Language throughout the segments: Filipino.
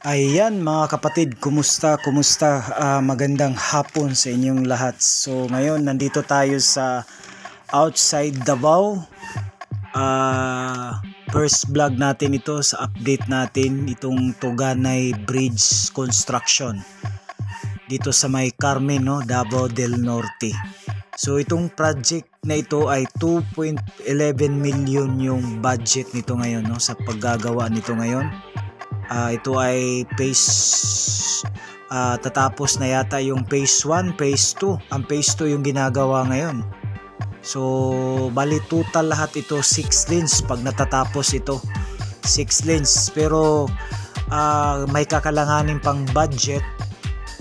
Ayan mga kapatid, kumusta? Magandang hapon sa inyong lahat. So ngayon nandito tayo sa outside Davao. First vlog natin ito sa update natin itong Tuganay Bridge Construction dito sa may Carmen, no? Davao del Norte. So itong project na ito ay 2.11 million yung budget nito ngayon, no? Sa paggagawa nito ngayon. Ito ay phase tatapos na yata yung phase 1, phase 2. Ang phase 2 yung ginagawa ngayon. So bali total lahat ito 6 lanes pag natatapos ito. 6 lanes, pero may kakalanganin pang budget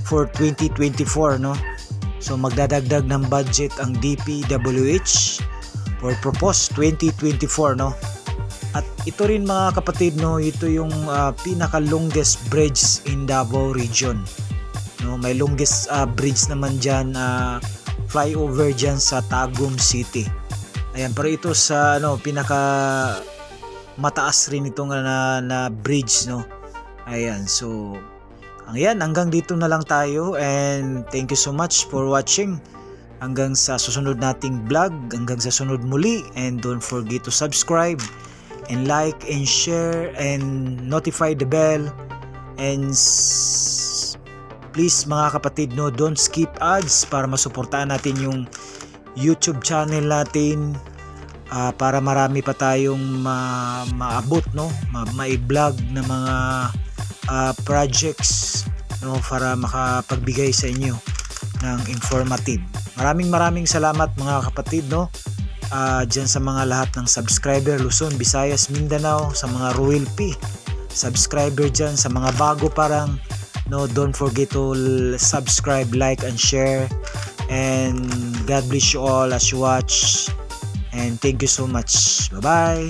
for 2024, no? So magdadagdag ng budget ang DPWH for proposed 2024, no? At ito rin mga kapatid, no, ito yung pinaka longest bridge in Davao region, no? May longest bridge naman diyan, flyover diyan sa Tagum City. Ayan, pero ito sa pinaka mataas rin itong na bridge, no? Ayan, so hanggang dito na lang tayo, and thank you so much for watching. Hanggang sa susunod nating vlog, hanggang sa sunod muli, and don't forget to subscribe and like and share and notify the bell, and please mga kapatid, no, don't skip ads para masuportahan natin yung YouTube channel natin, para marami pa tayong maabot, no, ma-vlog na mga projects, no, para makapagbigay sa inyo ng informative. Maraming salamat mga kapatid, no, dyan sa mga lahat ng subscriber, Luzon, Visayas, Mindanao, sa mga Royal P subscriber dyan, sa mga bago parang, no, don't forget to subscribe, like and share, and God bless you all as you watch, and thank you so much. Bye bye.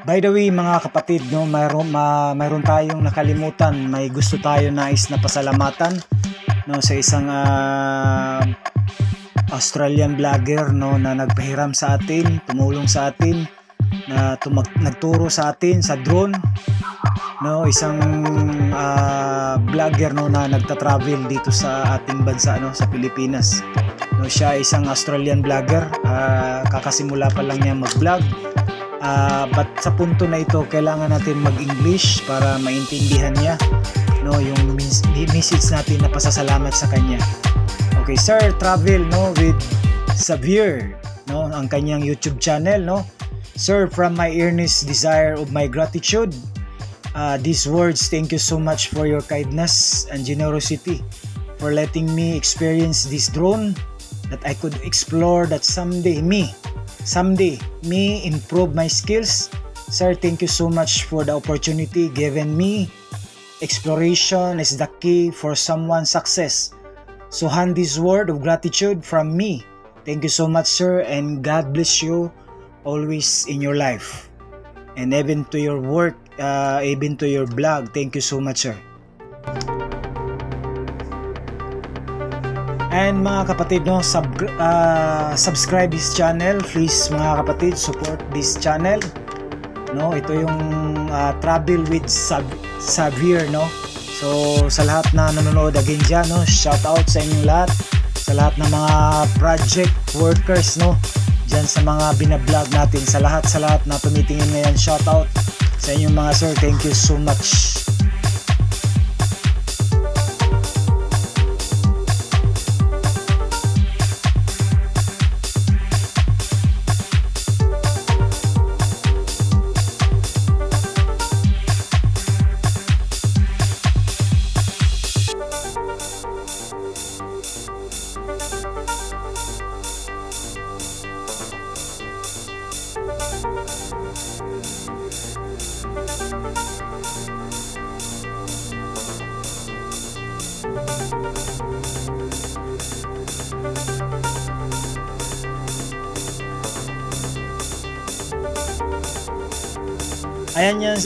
By the way mga kapatid, no, mayroon tayong nakalimutan, may gusto tayo nais na pasalamatan, no, sa isang Australian vlogger, no, na nagpahiram sa atin, tumulong sa atin, na nagturo sa atin sa drone, no, isang vlogger, no, na nagta-travel dito sa ating bansa, no, sa Pilipinas. No, siya isang Australian vlogger, kakasimula pa lang niya mag-vlog. But sa punto na ito kailangan natin mag-English para maintindihan niya, no, yung message natin na pasasalamat sa kanya. Okay, Sir Travel, no, with Xavier, no, ang kanyang YouTube channel, no. Sir, from my earnest desire of my gratitude, these words, thank you so much for your kindness and generosity, for letting me experience this drone, that I could explore that someday me improve my skills. Sir, thank you so much for the opportunity given me. Exploration is the key for someone's success. So hand this word of gratitude from me. Thank you so much, sir, and God bless you always in your life, and even to your work, even to your blog. Thank you so much, sir. And mga kapatid, no, subscribe this channel, please mga kapatid, support this channel, no. Ito yung Travel with Xavier, no. So sa lahat na nanonood again dyan, no, shout out sa inyong lahat, sa lahat ng mga project workers, no, dyan sa mga binablog natin, sa lahat na tumitingin ngayon, shout out sa inyong mga sir. Thank you so much.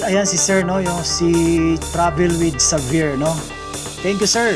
Ayan si sir, no, yung si Travel with Xavier, no. Thank you, sir.